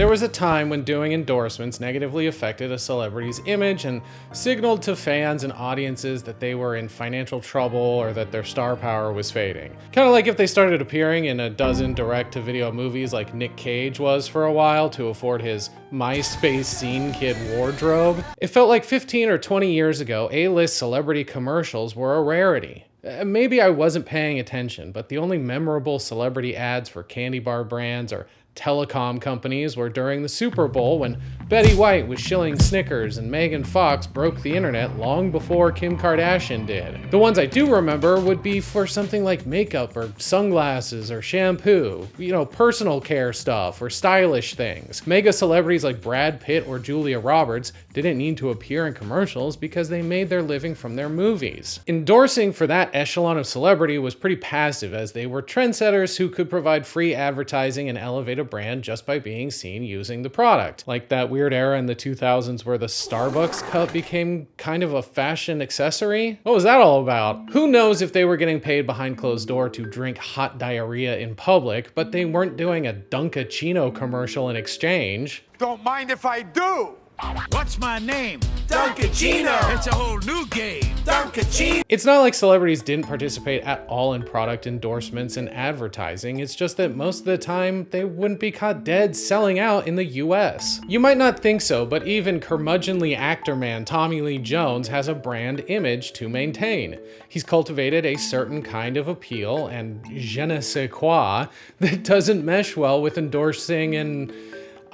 There was a time when doing endorsements negatively affected a celebrity's image and signaled to fans and audiences that they were in financial trouble or that their star power was fading. Kind of like if they started appearing in a dozen direct-to-video movies like Nick Cage was for a while to afford his MySpace scene kid wardrobe. It felt like 15 or 20 years ago, A-list celebrity commercials were a rarity. Maybe I wasn't paying attention, but the only memorable celebrity ads for candy bar brands or telecom companies were during the Super Bowl when Betty White was shilling Snickers and Megan Fox broke the internet long before Kim Kardashian did. The ones I do remember would be for something like makeup or sunglasses or shampoo, personal care stuff or stylish things. Mega celebrities like Brad Pitt or Julia Roberts didn't need to appear in commercials because they made their living from their movies. Endorsing for that echelon of celebrity was pretty passive, as they were trendsetters who could provide free advertising and elevate a brand just by being seen using the product. Like that weird era in the 2000s where the Starbucks cup became kind of a fashion accessory. What was that all about? Who knows if they were getting paid behind closed door to drink hot diarrhea in public, but they weren't doing a Dunkachino commercial in exchange. Don't mind if I do. What's my name? Dunkachino. It's a whole new game. Dunkachino. It's not like celebrities didn't participate at all in product endorsements and advertising. It's just that most of the time they wouldn't be caught dead selling out in the US. You might not think so, but even curmudgeonly actor man Tommy Lee Jones has a brand image to maintain. He's cultivated a certain kind of appeal and je ne sais quoi that doesn't mesh well with endorsing and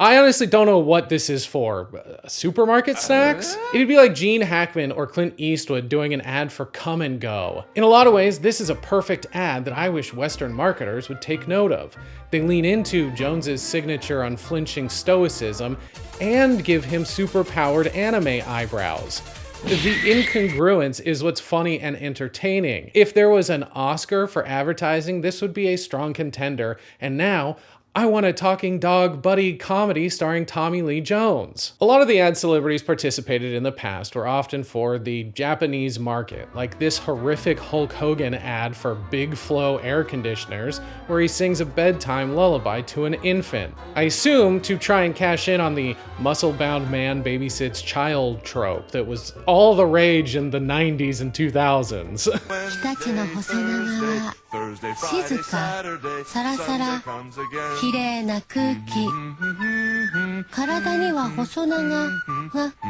I honestly don't know what this is for. Supermarket snacks? It'd be like Gene Hackman or Clint Eastwood doing an ad for Come and Go. In a lot of ways, this is a perfect ad that I wish Western marketers would take note of. They lean into Jones's signature unflinching stoicism and give him super-powered anime eyebrows. The incongruence is what's funny and entertaining. If there was an Oscar for advertising, this would be a strong contender, and now I want a talking dog buddy comedy starring Tommy Lee Jones. A lot of the ad celebrities participated in the past were often for the Japanese market, like this horrific Hulk Hogan ad for Big Flow air conditioners, where he sings a bedtime lullaby to an infant. I assume to try and cash in on the muscle-bound man babysits child trope that was all the rage in the 90s and 2000s. Thursday, Friday, Saturday, Sunday comes again. 綺麗な空気体には細長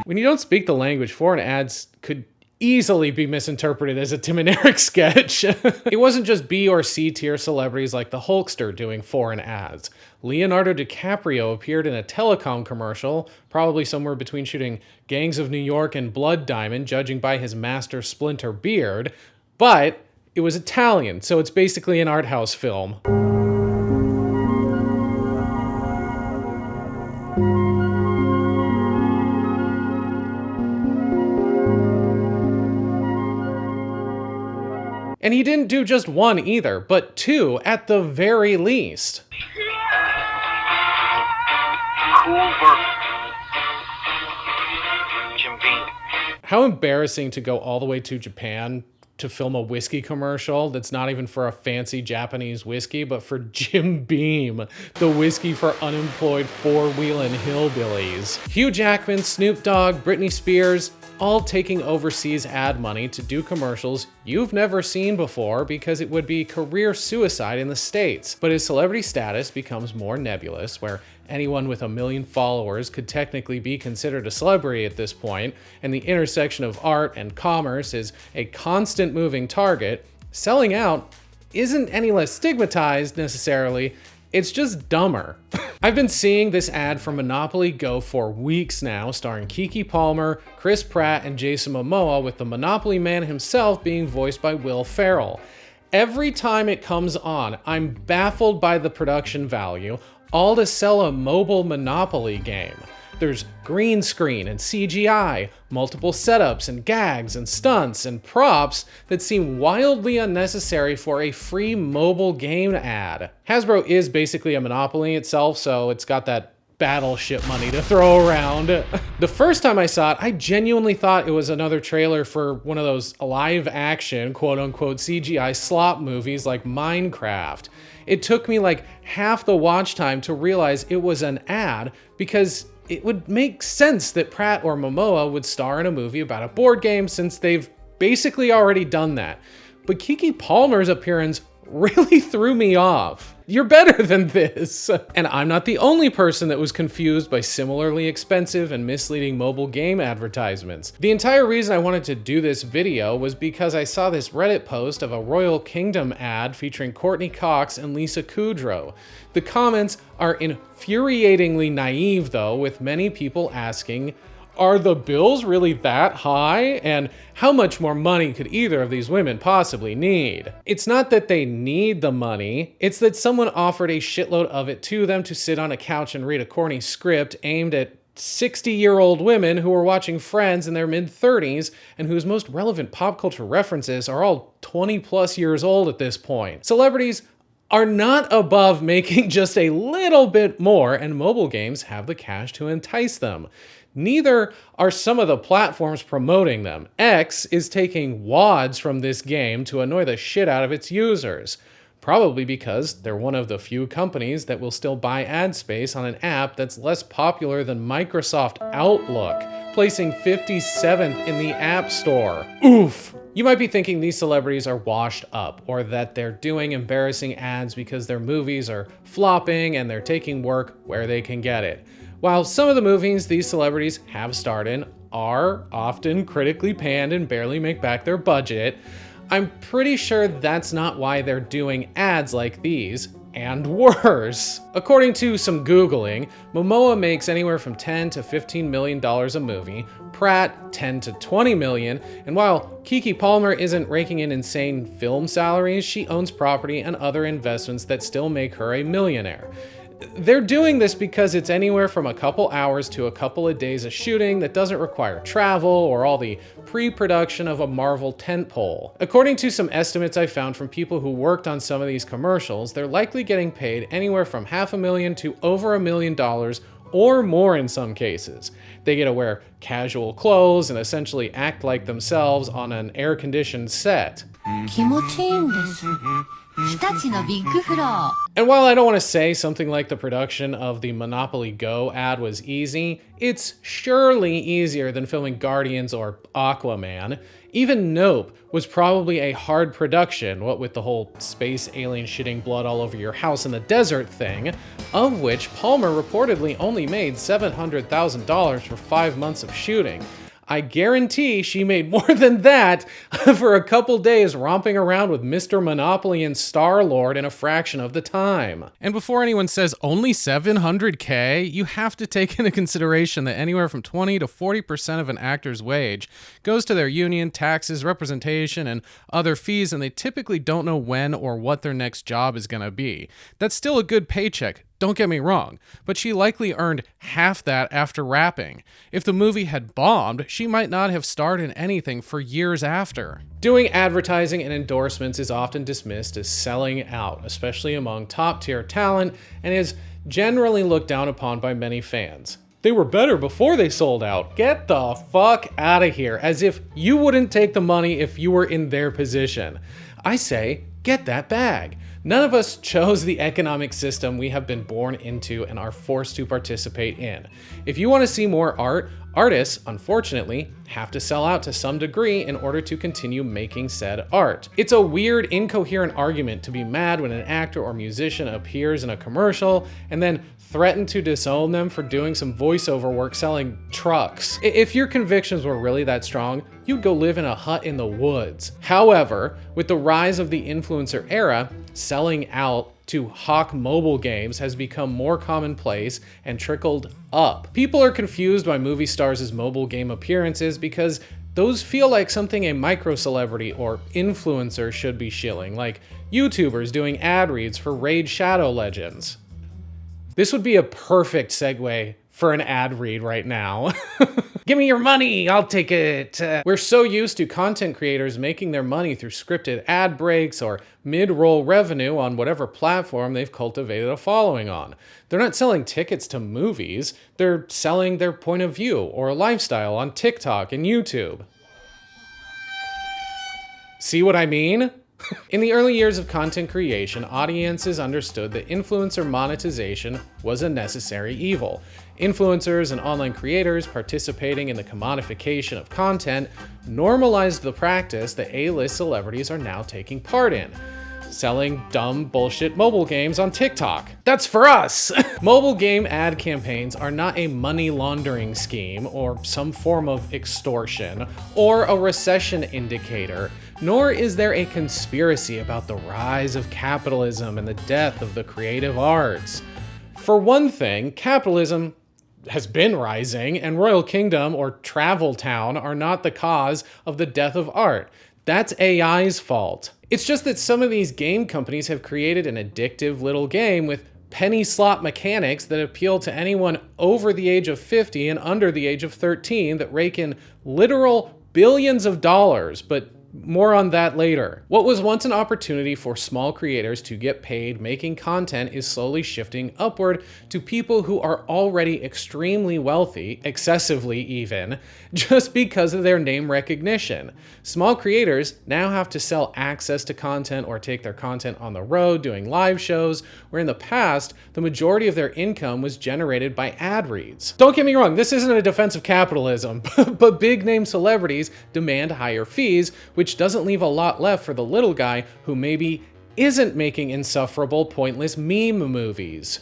When you don't speak the language, foreign ads could easily be misinterpreted as a Tim and Eric sketch. It wasn't just B or C tier celebrities like the Hulkster doing foreign ads. Leonardo DiCaprio appeared in a telecom commercial, probably somewhere between shooting Gangs of New York and Blood Diamond, judging by his master splinter beard, but it was Italian, so it's basically an art house film. And he didn't do just one either, but two at the very least. How embarrassing to go all the way to Japan to film a whiskey commercial that's not even for a fancy Japanese whiskey, but for Jim Beam, the whiskey for unemployed four-wheelin' hillbillies. Hugh Jackman, Snoop Dogg, Britney Spears, all taking overseas ad money to do commercials you've never seen before because it would be career suicide in the States. But his celebrity status becomes more nebulous, where anyone with 1 million followers could technically be considered a celebrity at this point, and the intersection of art and commerce is a constant moving target. Selling out isn't any less stigmatized necessarily, it's just dumber. I've been seeing this ad for Monopoly Go for weeks now, starring Keke Palmer, Chris Pratt, and Jason Momoa, with the Monopoly man himself being voiced by Will Ferrell. Every time it comes on, I'm baffled by the production value, all to sell a mobile Monopoly game. There's green screen and CGI, multiple setups and gags and stunts and props that seem wildly unnecessary for a free mobile game ad. Hasbro is basically a monopoly itself, so it's got that battleship money to throw around. The first time I saw it, I genuinely thought it was another trailer for one of those live action, quote unquote, CGI slop movies like Minecraft. It took me like half the watch time to realize it was an ad, because it would make sense that Pratt or Momoa would star in a movie about a board game since they've basically already done that. But Keke Palmer's appearance really threw me off. You're better than this. And I'm not the only person that was confused by similarly expensive and misleading mobile game advertisements. The entire reason I wanted to do this video was because I saw this Reddit post of a Royal Kingdom ad featuring Courtney Cox and Lisa Kudrow. The comments are infuriatingly naive though, with many people asking, are the bills really that high? And how much more money could either of these women possibly need? It's not that they need the money, it's that someone offered a shitload of it to them to sit on a couch and read a corny script aimed at 60-year-old women who are watching Friends in their mid-30s and whose most relevant pop culture references are all 20 plus years old at this point. Celebrities are not above making just a little bit more, and mobile games have the cash to entice them. Neither are some of the platforms promoting them. X is taking wads from this game to annoy the shit out of its users. Probably because they're one of the few companies that will still buy ad space on an app that's less popular than Microsoft Outlook, placing 57th in the App Store. Oof! You might be thinking these celebrities are washed up, or that they're doing embarrassing ads because their movies are flopping and they're taking work where they can get it. While some of the movies these celebrities have starred in are often critically panned and barely make back their budget, I'm pretty sure that's not why they're doing ads like these, and worse. According to some Googling, Momoa makes anywhere from $10 to $15 million a movie, Pratt $10 to $20 million, and while Keke Palmer isn't raking in insane film salaries, she owns property and other investments that still make her a millionaire. They're doing this because it's anywhere from a couple hours to a couple of days of shooting that doesn't require travel or all the pre-production of a Marvel tentpole. According to some estimates I found from people who worked on some of these commercials, they're likely getting paid anywhere from $500,000 to over $1 million or more in some cases. They get to wear casual clothes and essentially act like themselves on an air-conditioned set. 気持ちいいんです。日立のビッグフロー。 And while I don't want to say something like the production of the Monopoly Go ad was easy, it's surely easier than filming Guardians or Aquaman. Even Nope was probably a hard production, what with the whole space alien shitting blood all over your house in the desert thing, of which Palmer reportedly only made $700,000 for 5 months of shooting. I guarantee she made more than that for a couple days romping around with Mr. Monopoly and Star-Lord in a fraction of the time. And before anyone says only $700K, you have to take into consideration that anywhere from 20 to 40% of an actor's wage goes to their union, taxes, representation, and other fees, and they typically don't know when or what their next job is gonna be. That's still a good paycheck. Don't get me wrong, but she likely earned half that after rapping. If the movie had bombed, she might not have starred in anything for years after. Doing advertising and endorsements is often dismissed as selling out, especially among top-tier talent, and is generally looked down upon by many fans. They were better before they sold out. Get the fuck out of here, as if you wouldn't take the money if you were in their position. I say, get that bag. None of us chose the economic system we have been born into and are forced to participate in. If you want to see more art, artists, unfortunately, have to sell out to some degree in order to continue making said art. It's a weird, incoherent argument to be mad when an actor or musician appears in a commercial and then threaten to disown them for doing some voiceover work selling trucks. If your convictions were really that strong, you'd go live in a hut in the woods. However, with the rise of the influencer era, selling out to hawk mobile games has become more commonplace and trickled up. People are confused by movie stars' mobile game appearances because those feel like something a micro-celebrity or influencer should be shilling, like YouTubers doing ad reads for Raid Shadow Legends. This would be a perfect segue for an ad read right now. Give me your money, I'll take it. We're so used to content creators making their money through scripted ad breaks or mid-roll revenue on whatever platform they've cultivated a following on. They're not selling tickets to movies, they're selling their point of view or a lifestyle on TikTok and YouTube. See what I mean? In the early years of content creation, audiences understood that influencer monetization was a necessary evil. Influencers and online creators participating in the commodification of content normalized the practice that A-list celebrities are now taking part in. Selling dumb bullshit mobile games on TikTok. That's for us! Mobile game ad campaigns are not a money laundering scheme or some form of extortion or a recession indicator, nor is there a conspiracy about the rise of capitalism and the death of the creative arts. For one thing, capitalism has been rising, and Royal Kingdom or Travel Town are not the cause of the death of art. That's AI's fault. It's just that some of these game companies have created an addictive little game with penny slot mechanics that appeal to anyone over the age of 50 and under the age of 13 that rake in literal billions of dollars, but more on that later. What was once an opportunity for small creators to get paid making content is slowly shifting upward to people who are already extremely wealthy, excessively even, just because of their name recognition. Small creators now have to sell access to content or take their content on the road doing live shows, where in the past, the majority of their income was generated by ad reads. Don't get me wrong, this isn't a defense of capitalism, but big name celebrities demand higher fees, which doesn't leave a lot left for the little guy who maybe isn't making insufferable, pointless meme movies.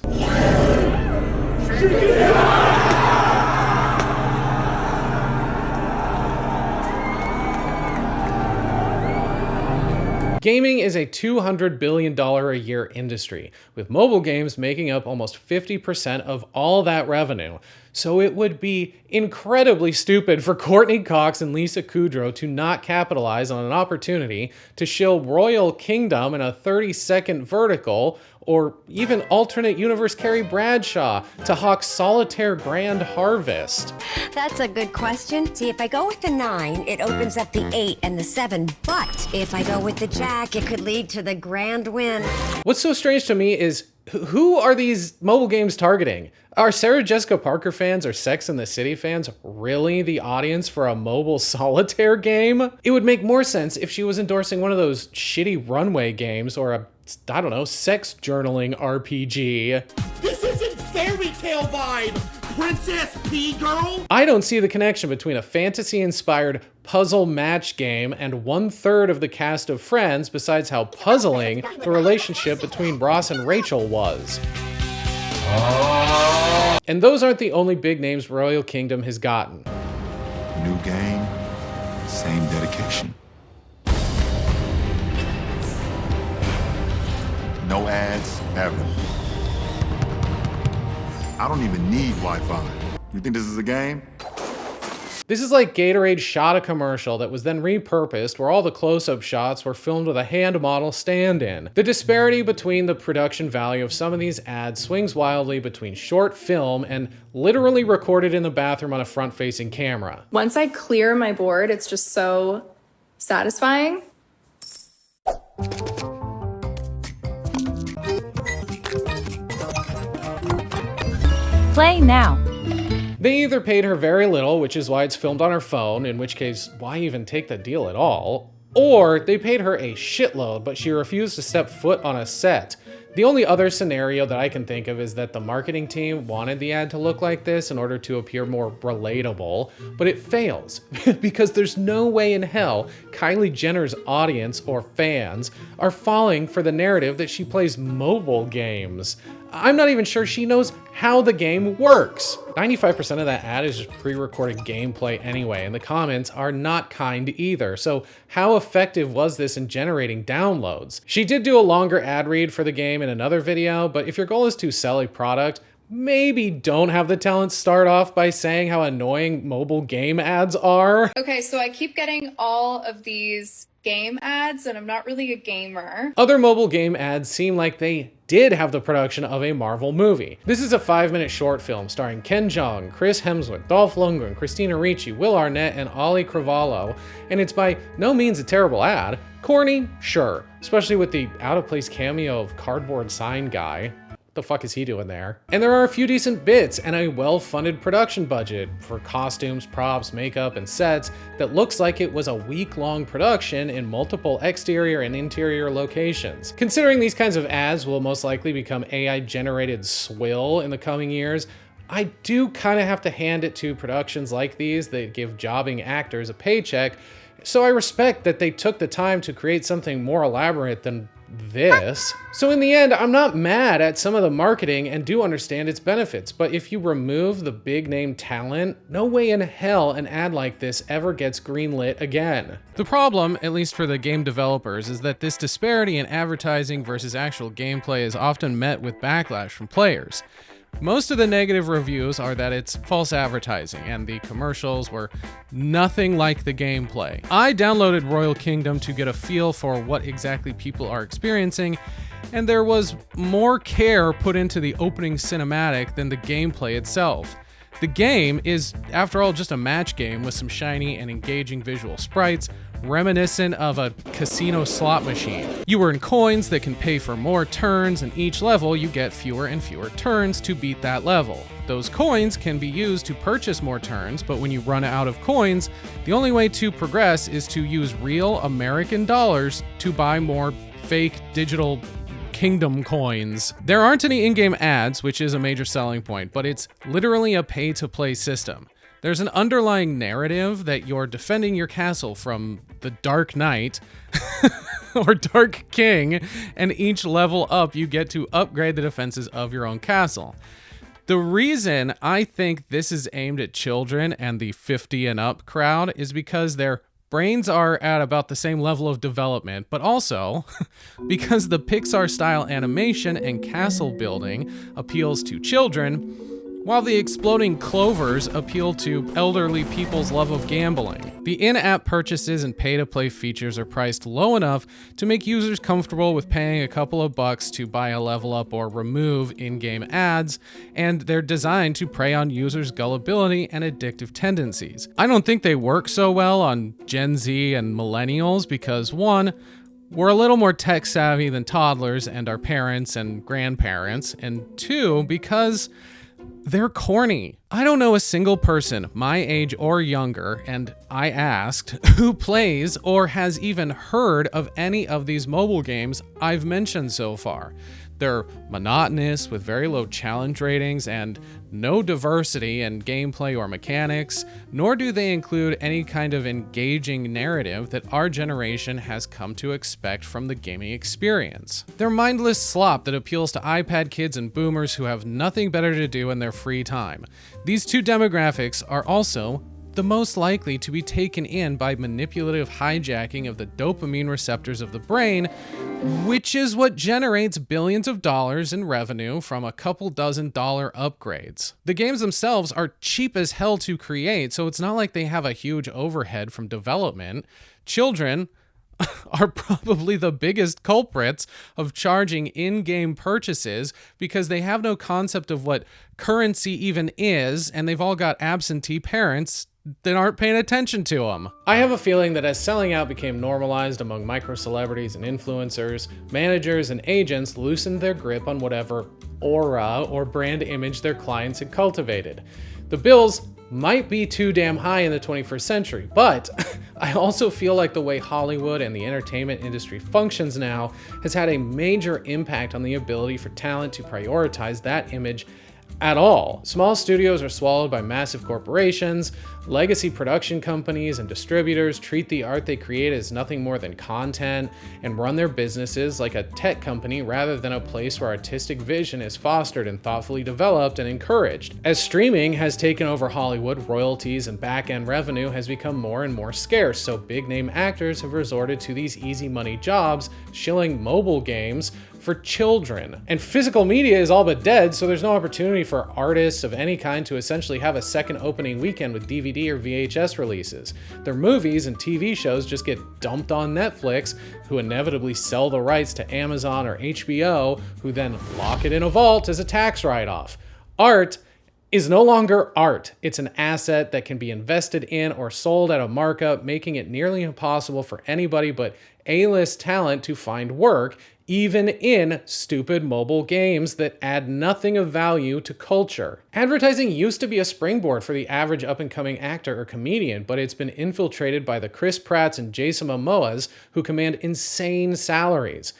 Gaming is a $200 billion a year industry, with mobile games making up almost 50% of all that revenue. So it would be incredibly stupid for Courtney Cox and Lisa Kudrow to not capitalize on an opportunity to shill Royal Kingdom in a 30-second vertical, or even alternate universe Carrie Bradshaw to hawk Solitaire Grand Harvest. That's a good question. See, if I go with the 9, it opens up the 8 and the 7, but if I go with the Jack, it could lead to the grand win. What's so strange to me is, who are these mobile games targeting? Are Sarah Jessica Parker fans or Sex and the City fans really the audience for a mobile solitaire game? It would make more sense if she was endorsing one of those shitty runway games or a, I don't know, sex journaling RPG. This isn't fairy tale vibe, Princess P-Girl! I don't see the connection between a fantasy-inspired puzzle match game and 1/3 of the cast of Friends, besides how puzzling the relationship between Ross and Rachel was. And those aren't the only big names Royal Kingdom has gotten. New game, same dedication. No ads, ever. I don't even need Wi-Fi. You think this is a game? This is like Gatorade shot a commercial that was then repurposed where all the close-up shots were filmed with a hand model stand-in. The disparity between the production value of some of these ads swings wildly between short film and literally recorded in the bathroom on a front-facing camera. Once I clear my board, it's just so satisfying. Play now. They either paid her very little, which is why it's filmed on her phone, in which case, why even take the deal at all? Or they paid her a shitload, but she refused to step foot on a set. The only other scenario that I can think of is that the marketing team wanted the ad to look like this in order to appear more relatable, but it fails because there's no way in hell Kylie Jenner's audience or fans are falling for the narrative that she plays mobile games. I'm not even sure she knows how the game works. 95% of that ad is just pre-recorded gameplay anyway, and the comments are not kind either. So how effective was this in generating downloads? She did do a longer ad read for the game in another video, but if your goal is to sell a product, maybe don't have the talent start off by saying how annoying mobile game ads are. Okay, so I keep getting all of these game ads, and I'm not really a gamer. Other mobile game ads seem like they did have the production of a Marvel movie. This is a 5-minute short film starring Ken Jeong, Chris Hemsworth, Dolph Lundgren, Christina Ricci, Will Arnett, and Ollie Cravalho, and it's by no means a terrible ad. Corny? Sure, especially with the out-of-place cameo of Cardboard Sign Guy. The fuck is he doing there? And there are a few decent bits and a well-funded production budget for costumes, props, makeup, and sets that looks like it was a week-long production in multiple exterior and interior locations. Considering these kinds of ads will most likely become AI-generated swill in the coming years, I do kind of have to hand it to productions like these that give jobbing actors a paycheck, so I respect that they took the time to create something more elaborate than this. So in the end, I'm not mad at some of the marketing and do understand its benefits, but if you remove the big name talent, no way in hell an ad like this ever gets greenlit again. The problem, at least for the game developers, is that this disparity in advertising versus actual gameplay is often met with backlash from players. Most of the negative reviews are that it's false advertising and the commercials were nothing like the gameplay. I downloaded Royal Kingdom to get a feel for what exactly people are experiencing, and there was more care put into the opening cinematic than the gameplay itself. The game is, after all, just a match game with some shiny and engaging visual sprites, reminiscent of a casino slot machine. You earn coins that can pay for more turns, and each level you get fewer and fewer turns to beat that level. Those coins can be used to purchase more turns, but when you run out of coins, the only way to progress is to use real American dollars to buy more fake digital Kingdom coins. There aren't any in-game ads, which is a major selling point, but it's literally a pay-to-play system. There's an underlying narrative that you're defending your castle from the Dark Knight or Dark King, and each level up you get to upgrade the defenses of your own castle. The reason I think this is aimed at children and the 50 and up crowd is because their brains are at about the same level of development, but also because the Pixar-style animation and castle building appeals to children, while the exploding clovers appeal to elderly people's love of gambling. The in-app purchases and pay-to-play features are priced low enough to make users comfortable with paying a couple of bucks to buy a level up or remove in-game ads, and they're designed to prey on users' gullibility and addictive tendencies. I don't think they work so well on Gen Z and millennials because, one, we're a little more tech savvy than toddlers and our parents and grandparents, and two, because they're corny. I don't know a single person my age or younger, and I asked, who plays or has even heard of any of these mobile games I've mentioned so far. They're monotonous with very low challenge ratings and no diversity in gameplay or mechanics, nor do they include any kind of engaging narrative that our generation has come to expect from the gaming experience. They're mindless slop that appeals to iPad kids and boomers who have nothing better to do in their free time. These two demographics are also the most likely to be taken in by manipulative hijacking of the dopamine receptors of the brain, which is what generates billions of dollars in revenue from a couple dozen dollar upgrades. The games themselves are cheap as hell to create, so it's not like they have a huge overhead from development. Children are probably the biggest culprits of charging in-game purchases because they have no concept of what currency even is, and they've all got absentee parents that aren't paying attention to them. I have a feeling that as selling out became normalized among micro-celebrities and influencers, managers and agents loosened their grip on whatever aura or brand image their clients had cultivated. The bills might be too damn high in the 21st century, but I also feel like the way Hollywood and the entertainment industry functions now has had a major impact on the ability for talent to prioritize that image at all. Small studios are swallowed by massive corporations. Legacy production companies and distributors treat the art they create as nothing more than content and run their businesses like a tech company rather than a place where artistic vision is fostered and thoughtfully developed and encouraged. As streaming has taken over Hollywood, royalties and back-end revenue has become more and more scarce, so big-name actors have resorted to these easy money jobs, shilling mobile games for children. And physical media is all but dead, so there's no opportunity for artists of any kind to essentially have a second opening weekend with DVD or VHS releases. Their movies and TV shows just get dumped on Netflix, who inevitably sell the rights to Amazon or HBO, who then lock it in a vault as a tax write-off. Art is no longer art. It's an asset that can be invested in or sold at a markup, making it nearly impossible for anybody but A-list talent to find work, even in stupid mobile games that add nothing of value to culture. Advertising used to be a springboard for the average up-and-coming actor or comedian, but it's been infiltrated by the Chris Pratts and Jason Momoas, who command insane salaries.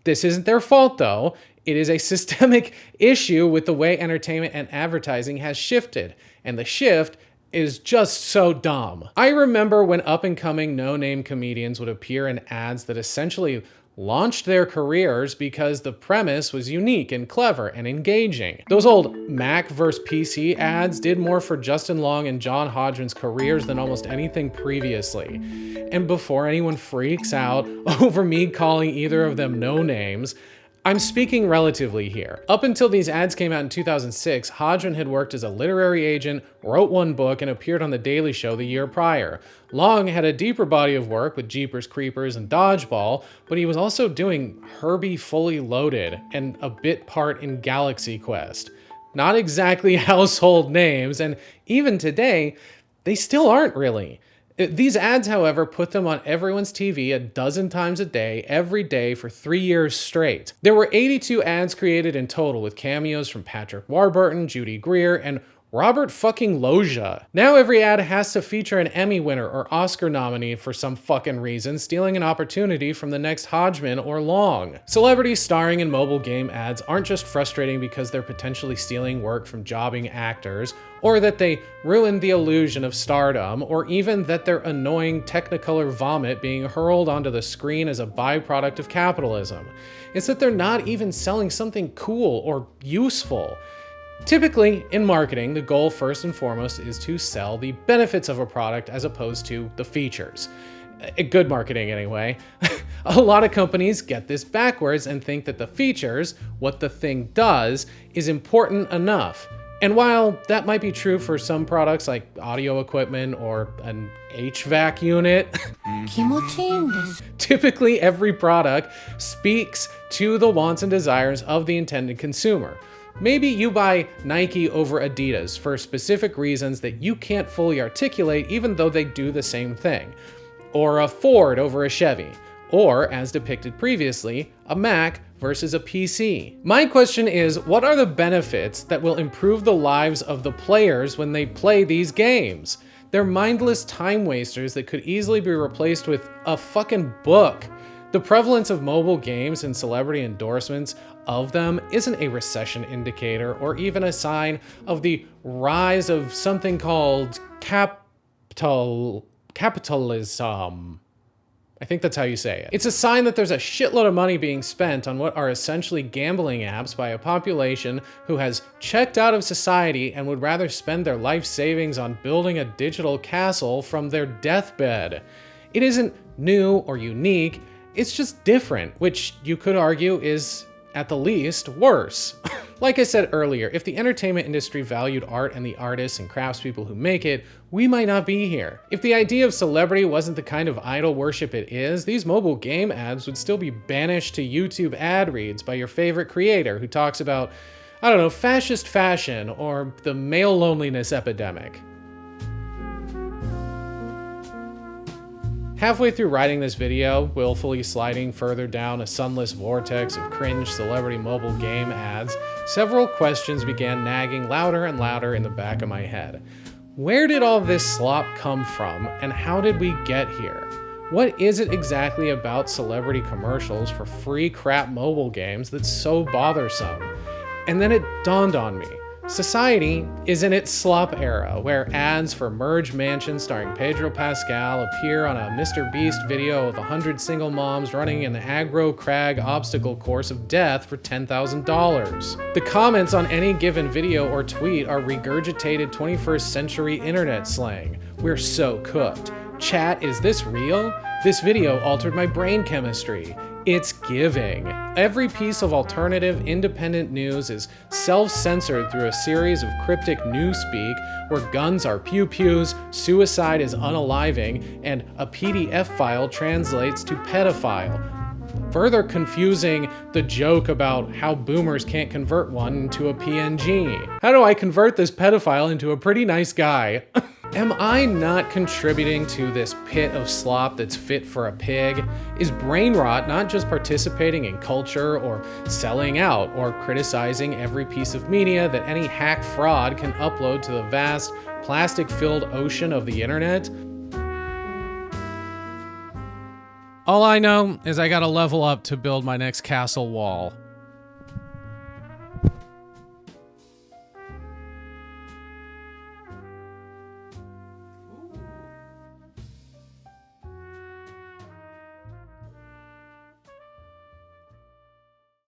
This isn't their fault, though. It is a systemic issue with the way entertainment and advertising has shifted, and the shift is just so dumb. I remember when up-and-coming no-name comedians would appear in ads that essentially launched their careers because the premise was unique and clever and engaging. Those old Mac vs. PC ads did more for Justin Long and John Hodgman's careers than almost anything previously. And before anyone freaks out over me calling either of them no names, I'm speaking relatively here. Up until these ads came out in 2006, Hodgman had worked as a literary agent, wrote one book, and appeared on The Daily Show the year prior. Long had a deeper body of work with Jeepers Creepers and Dodgeball, but he was also doing Herbie Fully Loaded and a bit part in Galaxy Quest. Not exactly household names, and even today, they still aren't really. These ads, however, put them on everyone's TV a dozen times a day, every day for 3 years straight. There were 82 ads created in total, with cameos from Patrick Warburton, Judy Greer, and Robert fucking Loggia. Now every ad has to feature an Emmy winner or Oscar nominee for some fucking reason, stealing an opportunity from the next Hodgman or Long. Celebrities starring in mobile game ads aren't just frustrating because they're potentially stealing work from jobbing actors, or that they ruin the illusion of stardom, or even that they're annoying Technicolor vomit being hurled onto the screen as a byproduct of capitalism. It's that they're not even selling something cool or useful. Typically, in marketing, the goal first and foremost is to sell the benefits of a product as opposed to the features. Good marketing, anyway. A lot of companies get this backwards and think that the features, what the thing does, is important enough. And while that might be true for some products like audio equipment or an HVAC unit, 気持ちいいんです。 typically every product speaks to the wants and desires of the intended consumer. Maybe you buy Nike over Adidas for specific reasons that you can't fully articulate, even though they do the same thing. Or a Ford over a Chevy. Or, as depicted previously, a Mac versus a PC. My question is, what are the benefits that will improve the lives of the players when they play these games? They're mindless time wasters that could easily be replaced with a fucking book. The prevalence of mobile games and celebrity endorsements of them isn't a recession indicator or even a sign of the rise of something called capitalism. I think that's how you say it. It's a sign that there's a shitload of money being spent on what are essentially gambling apps by a population who has checked out of society and would rather spend their life savings on building a digital castle from their deathbed. It isn't new or unique, it's just different, which you could argue is, at the least, worse. Like I said earlier, if the entertainment industry valued art and the artists and craftspeople who make it, we might not be here. If the idea of celebrity wasn't the kind of idol worship it is, these mobile game ads would still be banished to YouTube ad reads by your favorite creator who talks about, I don't know, fascist fashion or the male loneliness epidemic. Halfway through writing this video, willfully sliding further down a sunless vortex of cringe celebrity mobile game ads, several questions began nagging louder and louder in the back of my head. Where did all this slop come from, and how did we get here? What is it exactly about celebrity commercials for free crap mobile games that's so bothersome? And then it dawned on me. Society is in its slop era, where ads for Merge Mansion starring Pedro Pascal appear on a Mr. Beast video of 100 single moms running an aggro crag obstacle course of death for $10,000. The comments on any given video or tweet are regurgitated 21st century internet slang. We're so cooked. Chat, is this real? This video altered my brain chemistry. It's giving. Every piece of alternative, independent news is self-censored through a series of cryptic newspeak where guns are pew-pews, suicide is unaliving, and a PDF file translates to pedophile. Further confusing the joke about how boomers can't convert one into a PNG. How do I convert this pedophile into a pretty nice guy? Am I not contributing to this pit of slop that's fit for a pig? Is brain rot not just participating in culture or selling out or criticizing every piece of media that any hack fraud can upload to the vast plastic-filled ocean of the internet? All I know is I gotta level up to build my next castle wall.